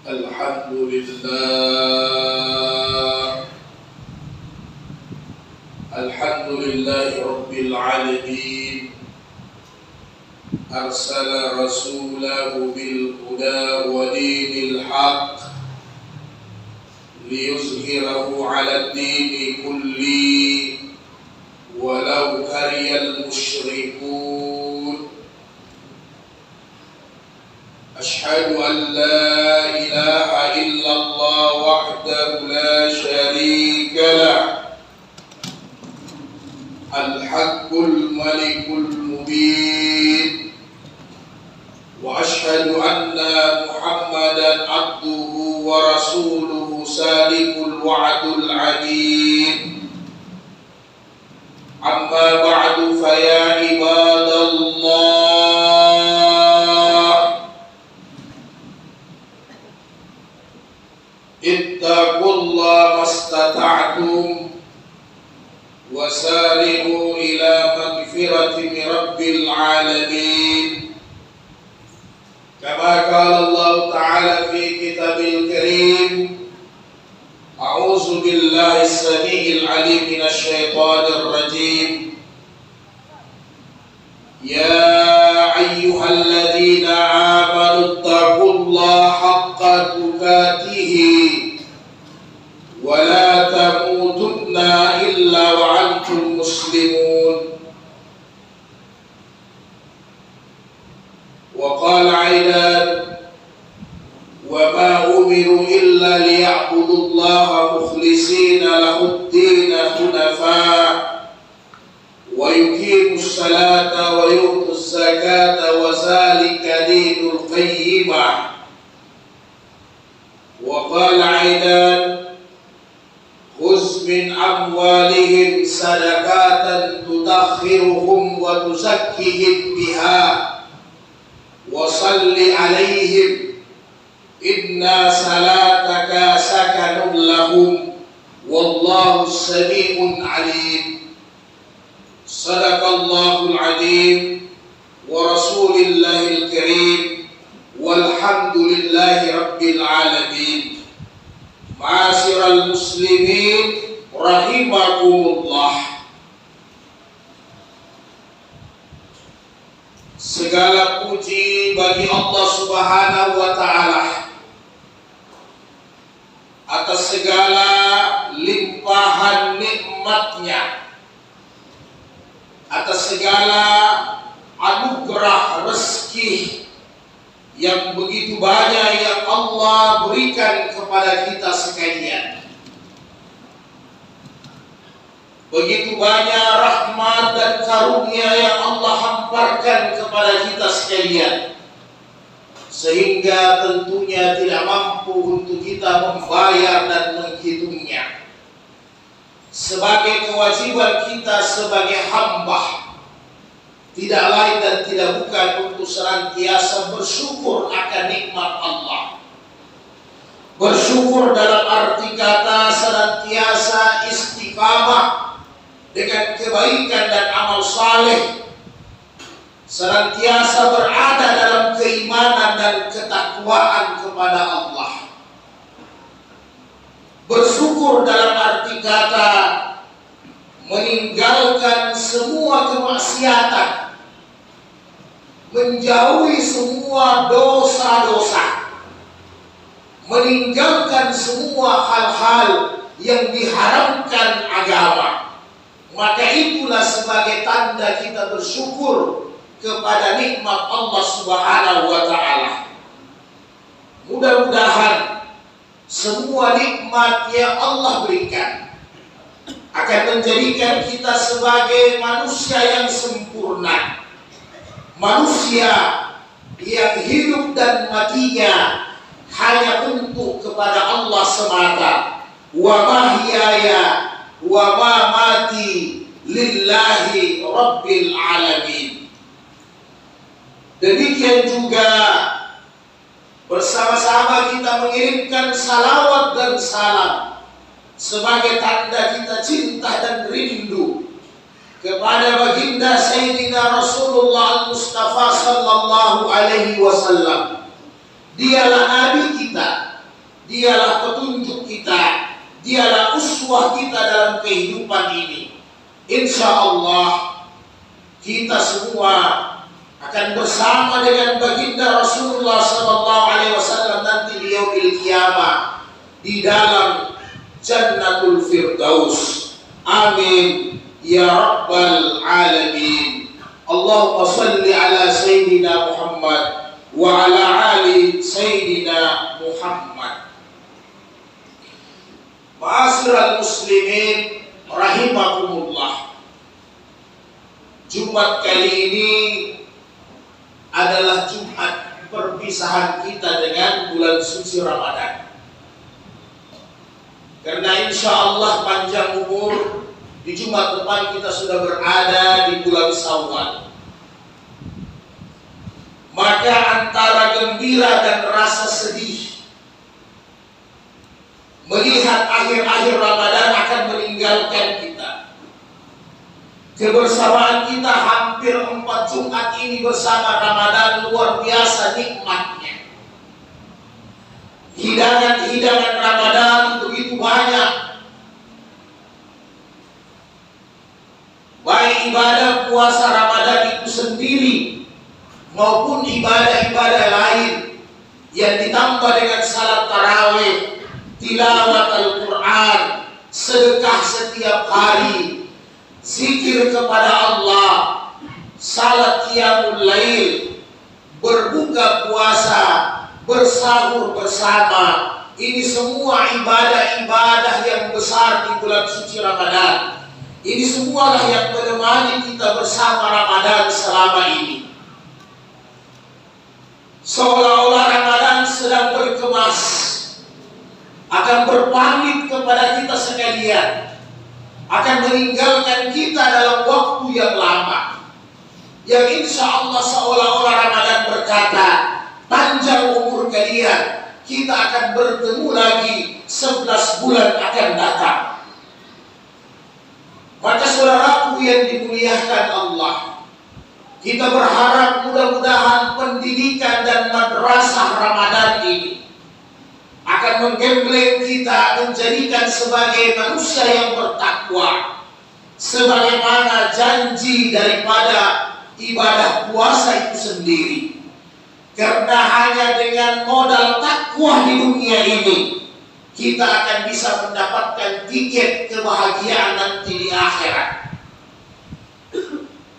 الحمد لله رب العالمين أرسل رسوله بالهدى ودين الحق ليظهره على الدين كله ولو كره المشركون أشهد أن لا إله إلا الله وحده لا شريك له الحق الملك المبين وأشهد أن محمدا عبده ورسوله صادق الوعد العديد أما بعد فيا عباد الله اتقوا الله ما استطعتم وسارعوا إلى مغفرة من رب العالمين كما قال الله تعالى في كتابه الكريم أعوذ بالله السميع العليم من الشيطان الرجيم يا أيها الذين آمنوا اتقوا الله حق تقاته ولا تموتن إلا وأنتم مسلمون وقال أيضا وما أمروا إلا ليعبدوا الله مخلصين له الدين حنفاء ويقيموا الصلاة ويؤتوا الزكاة وذلك دين القيمة وقال أيضا خذ من أموالهم صدقات تطهرهم وتزكيهم بها وصل عليهم إن صلاتك سكن لهم والله سميع عليم صدق الله العظيم ورسول الله الكريم والحمد لله رب العالمين معاشر المسلمين rahimakumullah. Segala puji bagi Allah Subhanahu wa Ta'ala atas segala limpahan nikmatnya, atas segala anugerah rezeki yang begitu banyak yang Allah berikan kepada kita sekalian. Begitu banyak rahmat dan karunia yang Allah hamparkan kepada kita sekalian, sehingga tentunya tidak mampu untuk kita membayar dan menghitungnya. Sebagai kewajiban kita sebagai hamba, tidak lain dan tidak bukan untuk senantiasa bersyukur akan nikmat Allah. Bersyukur dalam arti kata senantiasa istiqamah dengan kebaikan dan amal saleh, senantiasa berada dalam keimanan dan ketakwaan kepada Allah. Bersyukur dalam arti kata meninggalkan semua kemaksiatan, menjauhi semua dosa-dosa, meninggalkan semua hal-hal yang diharamkan agama. Maka itulah sebagai tanda kita bersyukur kepada nikmat Allah Subhanahu wa Ta'ala. Mudah-mudahan semua nikmat yang Allah berikan akan menjadikan kita sebagai manusia yang sempurna, manusia yang hidup dan matinya hanya untuk kepada Allah semata. Wa mahyaya wa mamati lillahi rabbil alamin. Demikian juga bersama-sama kita mengirimkan salawat dan salam sebagai tanda kita cinta dan rindu kepada baginda Sayyidina Rasulullah Al-Mustafa sallallahu alaihi wasallam. Dialah Nabi kita, dialah petunjuk kita, dialah uswah kita dalam kehidupan ini. Insya Allah kita semua akan bersama dengan baginda Rasulullah SAW nanti di yaumil qiyamah di dalam Jannatul Firdaus. Amin ya rabbal alamin. Allahumma salli ala sayyidina Muhammad wa ala ali sayyidina Muhammad. Ma'asyiral muslimin rahimakumullah. Jumat kali ini adalah Jumat perpisahan kita dengan bulan suci Ramadan. Karena insya Allah panjang umur, di Jumat depan kita sudah berada di bulan Syawal. Maka antara gembira dan rasa sedih melihat akhir-akhir Ramadan akan meninggalkan kita. Kebersamaan kita hampir 4 Jumat ini bersama Ramadan luar biasa nikmatnya. Hidangan-hidangan Ramadan begitu banyak. Baik ibadah puasa Ramadan itu sendiri maupun ibadah-ibadah lain yang ditambah dengan salat tarawih, tilawat Al-Quran, sedekah setiap hari, zikir kepada Allah, salat qiyamul lail, berbuka puasa, bersahur bersama. Ini semua ibadah-ibadah yang besar di bulan suci Ramadan. Ini semualah yang menemani kita bersama Ramadan selama ini. Seolah-olah Ramadan sedang berkemas, akan berpamit kepada kita sekalian, akan meninggalkan kita dalam waktu yang lama. Yang insya Allah seolah-olah Ramadan berkata, panjang umur kalian, kita akan bertemu lagi 11 bulan akan datang. Maka saudaraku yang dimuliakan Allah, kita berharap mudah-mudahan pendidikan dan madrasah Ramadan ini akan menggembleng kita, menjadikan sebagai manusia yang bertakwa, sebagaimana janji daripada ibadah puasa itu sendiri. Karena hanya dengan modal takwa di dunia ini kita akan bisa mendapatkan tiket kebahagiaan nanti di akhirat.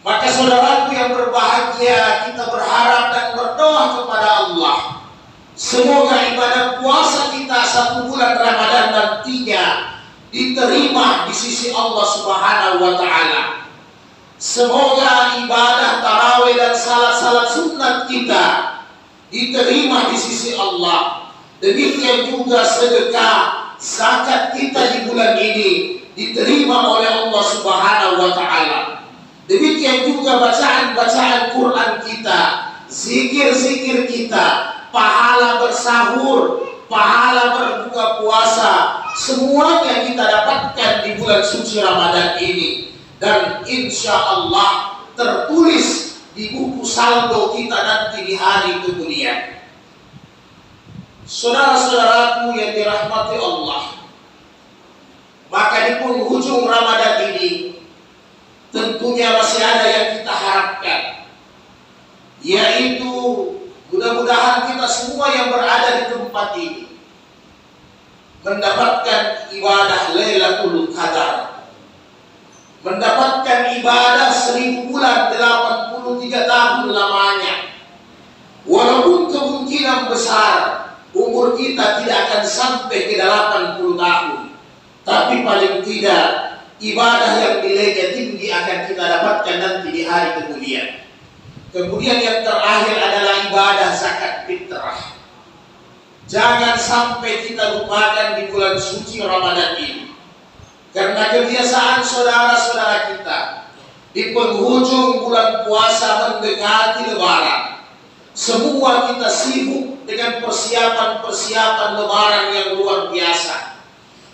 Maka saudaraku yang berbahagia, kita berharap dan berdoa kepada Allah, semoga ibadah puasa kita 1 bulan Ramadan nantinya diterima di sisi Allah Subhanahu wa Ta'ala. Semoga ibadah tarawih dan salat-salat sunat kita diterima di sisi Allah. Demikian juga sedekah, zakat kita di bulan ini diterima oleh Allah Subhanahu wa Ta'ala. Demikian juga bacaan-bacaan Quran kita, zikir-zikir kita, pahala bersahur, pahala berbuka puasa, semuanya kita dapatkan di bulan suci Ramadan ini. Dan insya Allah tertulis di buku saldo kita nanti di hari kemudian. Saudara-saudaraku yang dirahmati Allah, maka di penghujung Ramadan ini tentunya masih ada yang kita harapkan, yaitu mudah-mudahan kita semua yang berada di tempat ini mendapatkan ibadah Lailatul Qadar, mendapatkan ibadah 1000 bulan 83 tahun lamanya. Walaupun kemungkinan besar umur kita tidak akan sampai ke 80 tahun, tapi paling tidak ibadah yang nilainya tinggi akan kita dapatkan nanti di hari kemudian. Kemudian yang terakhir adalah ibadah zakat fitrah. Jangan sampai kita lupakan di bulan suci Ramadan ini. Karena kebiasaan saudara-saudara kita di penghujung bulan puasa mendekati Lebaran, semua kita sibuk dengan persiapan-persiapan Lebaran yang luar biasa.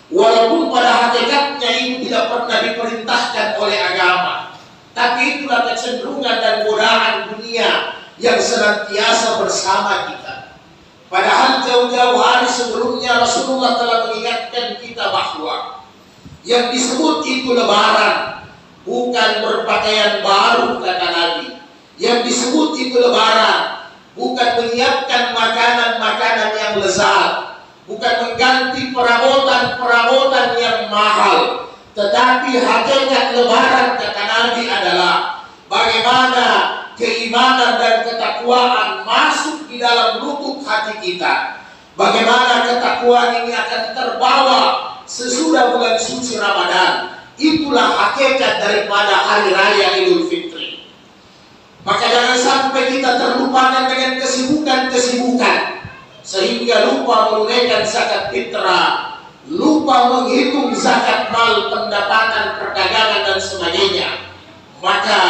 Walaupun pada hakikatnya itu tidak pernah diperintahkan oleh agama, tapi itulah kecenderungan dan godaan dunia yang senantiasa bersama kita. Padahal jauh-jauh hari sebelumnya Rasulullah telah mengingatkan kita bahwa yang disebut itu lebaran bukan berpakaian baru, kata Nabi. Yang disebut itu lebaran bukan menyiapkan makanan-makanan yang lezat, bukan mengganti perabotan-perabotan yang mahal. Tetapi hakikat lebaran, kata Nabi, adalah bagaimana keimanan dan ketakwaan masuk di dalam lubuk hati kita. Bagaimana ketakwaan ini akan terbawa sesudah bulan suci Ramadan. Itulah hakikat daripada hari raya Idul Fitri. Maka jangan sampai kita terlupakan dengan kesibukan-kesibukan sehingga lupa menunaikan zakat fitrah, lupa menghitung zakat mal, pendapatan, perdagangan dan sebagainya. Maka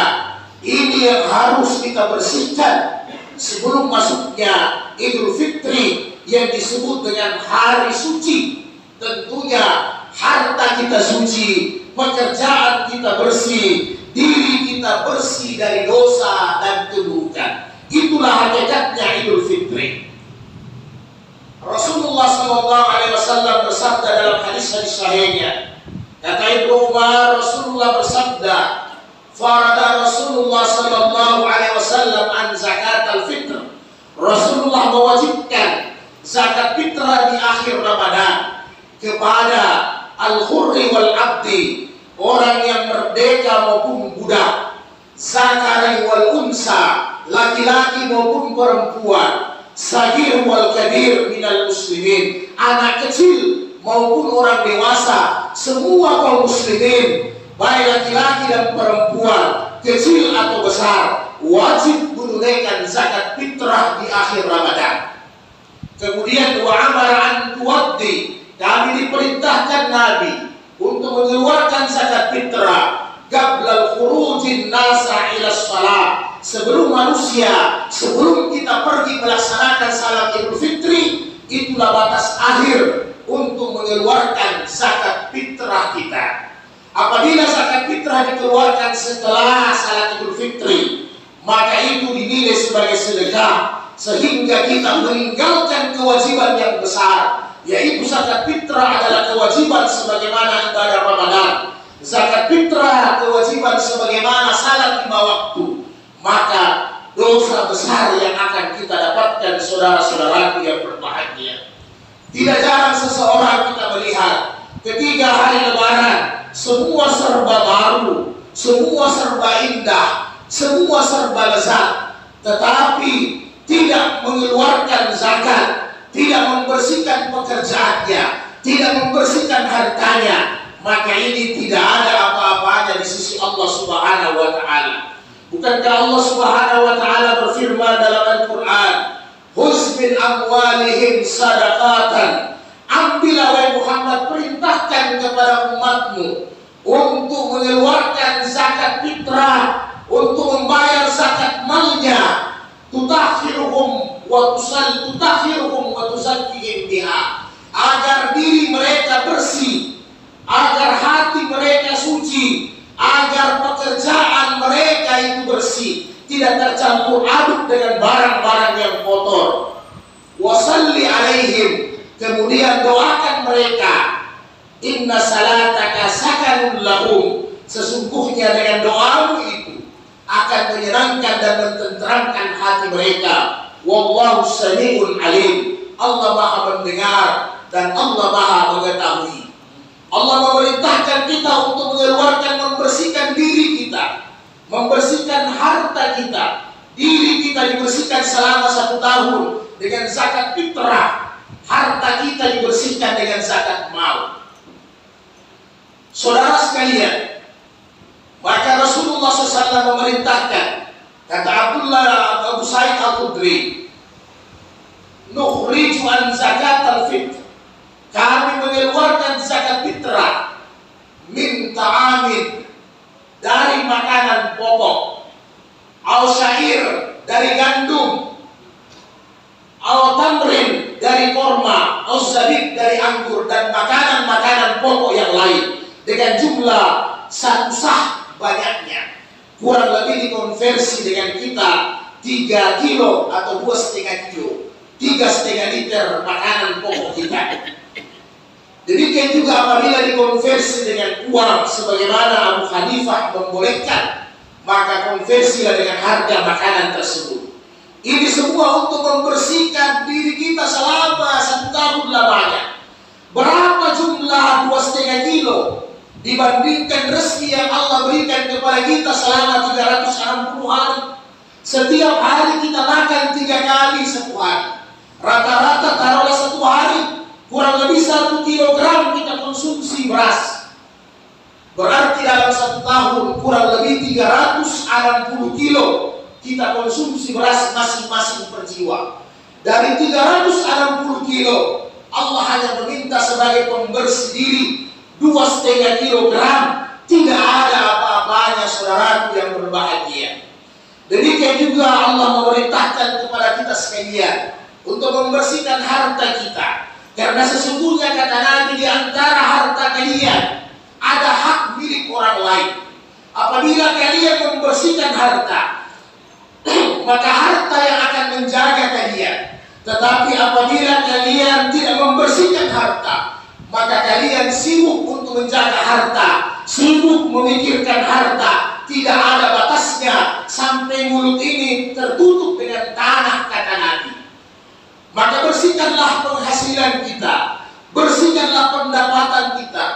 ini yang harus kita bersihkan sebelum masuknya Idul Fitri yang disebut dengan hari suci. Tentunya harta kita suci, pekerjaan kita bersih, diri kita bersih dari dosa dan keburukan. Itulah hakikatnya Idul Fitri. Rasulullah SAW bersabda dalam hadis-hadis sahihnya. Kata Ibnu Umar, Rasulullah bersabda, farada Rasulullah SAW an zakat al-fitr. Rasulullah mewajibkan zakat fitrah di akhir Ramadan kepada al-hurri wal abdi, orang yang merdeka maupun budak, zakari wal unsa, laki-laki maupun perempuan, sagir wal kabir minal muslimin, anak kecil maupun orang dewasa, semua kaum muslimin, baik laki-laki dan perempuan, kecil atau besar, wajib menunaikan zakat fitrah di akhir Ramadan. Kemudian wa amara an tuwaddi, kami diperintahkan Nabi untuk mengeluarkan zakat fitrah qablal khurujin nasa ila shalah, sebelum manusia, sebelum kita pergi melaksanakan salat Idul Fitri. Itulah batas akhir untuk mengeluarkan zakat fitrah kita. Apabila zakat fitrah dikeluarkan setelah salat Idul Fitri, maka itu dinilai sebagai sedekah, sehingga kita meninggalkan kewajiban yang besar, yaitu zakat fitrah adalah kewajiban sebagaimana ibadah Ramadan. Zakat fitrah kewajiban sebagaimana salat 5 waktu. Maka dosa besar yang akan kita dapatkan, saudara-saudaraku yang berbahagia. Tidak jarang seseorang kita melihat ketika hari Lebaran semua serba baru, semua serba indah, semua serba lezat, tetapi tidak mengeluarkan zakat, tidak membersihkan pekerjaannya, tidak membersihkan hartanya, maka ini tidak ada apa-apanya di sisi Allah Subhanahu wa Ta'ala. Bukankah Allah Subhanahu wa Ta'ala berfirman dalam Al-Quran, "Khudz min amwalihim sadaqatan." Ambillah wahai Muhammad, perintahkan kepada umatmu untuk mengeluarkan zakat fitrah, untuk membayar zakat malnya, tutahhiruhum wa tuzakkihim biha, agar diri mereka bersih, agar hati mereka suci, agar pekerjaan mereka itu bersih, tidak tercampur aduk dengan barang-barang yang kotor. Wasalli alaihim, kemudian doakan mereka. Inna salataka sakanun lahum, sesungguhnya dengan doamu itu akan menyenangkan dan mententeramkan hati mereka. Wallahu sami'un alim, Allah Maha mendengar dan Allah Maha mengetahui. Allah memerintahkan kita untuk mengeluarkan, membersihkan diri kita, membersihkan harta kita. Diri kita dibersihkan selama 1 tahun dengan zakat fitrah, harta kita dibersihkan dengan zakat mal. Saudara sekalian, maka Rasulullah SAW memerintahkan, kata Abu Sa'id Al-Khudri, nukhriju an zakat al-fitr, kami mengeluarkan zakat fitrah min ta'amin, dari makanan pokok, au syair, dari gandum, au tamrin, dari korma, au zabib, dari anggur, dan makanan-makanan pokok yang lain, dengan jumlah 1 sah banyaknya, kurang lebih dikonversi dengan kita 3 kilo atau 2,5 kilo. 3,5 liter makanan pokok kita. Demikian juga apabila dikonversi dengan uang sebagaimana Abu Hanifah membolehkan, maka konversilah dengan harga makanan tersebut. Ini semua untuk membersihkan diri kita selama 1 tahun lamanya. Berapa jumlah 2,5 kilo dibandingkan rezeki yang Allah berikan kepada kita selama 360 hari. Setiap hari kita makan 3 kali 1 hari. Rata-rata taruhlah 1 hari kurang lebih 1 kilogram kita konsumsi beras. Berarti dalam 1 tahun kurang lebih 360 kilo kita konsumsi beras masing-masing per jiwa. Dari 360 kilo, Allah hanya meminta sebagai pembersih diri 2,5 kilogram. Tidak ada apa-apanya saudaraku yang berbahagia. Demikian juga Allah memerintahkan kepada kita sekalian untuk membersihkan harta kita. Karena sesungguhnya kata Nabi, di antara harta kalian ada hak milik orang lain. Apabila kalian membersihkan harta, maka harta yang akan menjaga kalian. Tetapi apabila kalian tidak membersihkan harta, maka kalian sibuk untuk menjaga harta, sibuk memikirkan harta, tidak ada batasnya sampai mulut ini tertutup dengan tanah, kata Nabi. Maka bersihkanlah penghasilan kita, bersihkanlah pendapatan kita.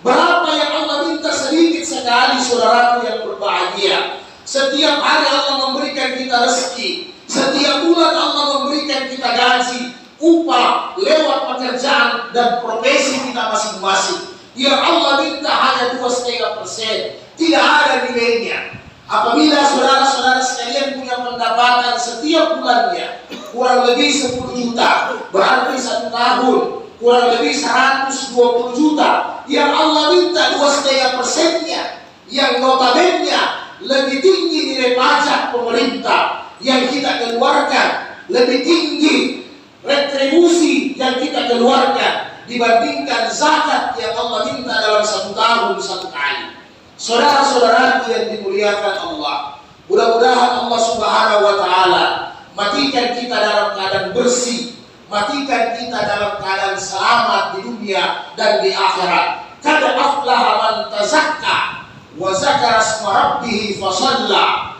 Berapa yang Allah minta? Sedikit sekali saudaraku yang berbahagia. Setiap hari Allah memberikan kita rezeki, setiap bulan Allah memberikan kita gaji, upah lewat pekerjaan dan profesi kita masing-masing. Yang Allah minta hanya 2,5%, tidak ada nilainya. Apabila saudara-saudara sekalian punya pendapatan setiap bulannya kurang lebih 10 juta, berarti 1 tahun kurang lebih 120 juta. Yang Allah minta 2,5%-nya, yang notabene lebih tinggi nilai pajak pemerintah yang kita keluarkan, lebih tinggi retribusi yang kita keluarkan dibandingkan zakat yang Allah minta dalam 1 tahun 1 kali. Saudara-saudaraku yang dimuliakan Allah, mudah-mudahan Allah Subhanahu wa Ta'ala matikan kita dalam keadaan bersih, matikan kita dalam keadaan selamat di dunia dan di akhirat. Qad aflaha man tazakka wa zakara isma rabbih fasalla.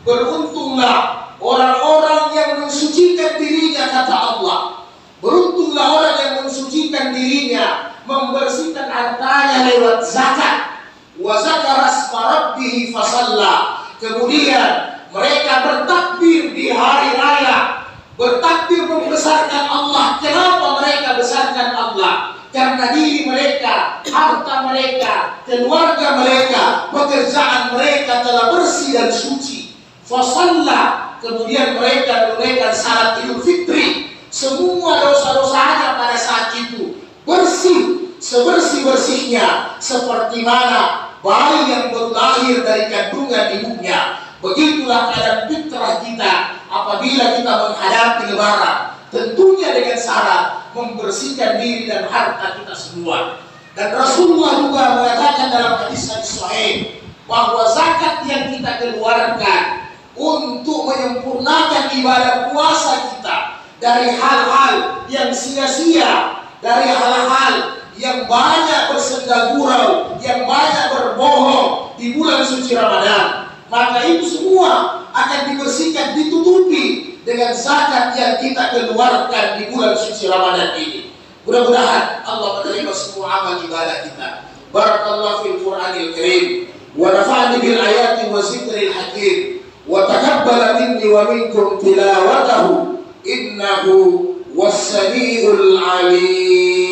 Beruntunglah orang-orang yang mensucikan dirinya, kata Allah. Beruntunglah orang yang mensucikan dirinya, membersihkan hartanya lewat zakat. Wa zakara isma rabbih fasalla. Kemudian mereka bertakbir di hari raya, bertakbir membesarkan Allah. Kenapa mereka besarkan Allah? Karena diri mereka, harta mereka, keluarga mereka, pekerjaan mereka telah bersih dan suci. Fasalla. Kemudian mereka menunaikan salat Idul Fitri. Semua dosa-dosanya pada saat itu bersih, sebersih-bersihnya, seperti mana bayi yang baru lahir dari kandungan ibunya. Begitulah keadaan fitrah kita apabila kita menghadapi lebaran. Tentunya dengan syarat membersihkan diri dan harta kita semua. Dan Rasulullah juga mengatakan dalam hadis sahih bahwa zakat yang kita keluarkan untuk menyempurnakan ibadah puasa kita dari hal-hal yang sia-sia, dari hal-hal yang banyak bersenda gurau, yang banyak berbohong di bulan suci Ramadan, maka itu semua akan dibersihkan, ditutupi dengan zakat yang kita keluarkan di bulan suci Ramadan ini. Mudah-mudahan Allah menerima semua amal ibadah kita. Barakallahu fil Qur'anil Karim wa nafa'ani bil ayati wa zikril hakim wa taqabbala minni wa minkum tilawatahu innahu was-sami'ul 'alim.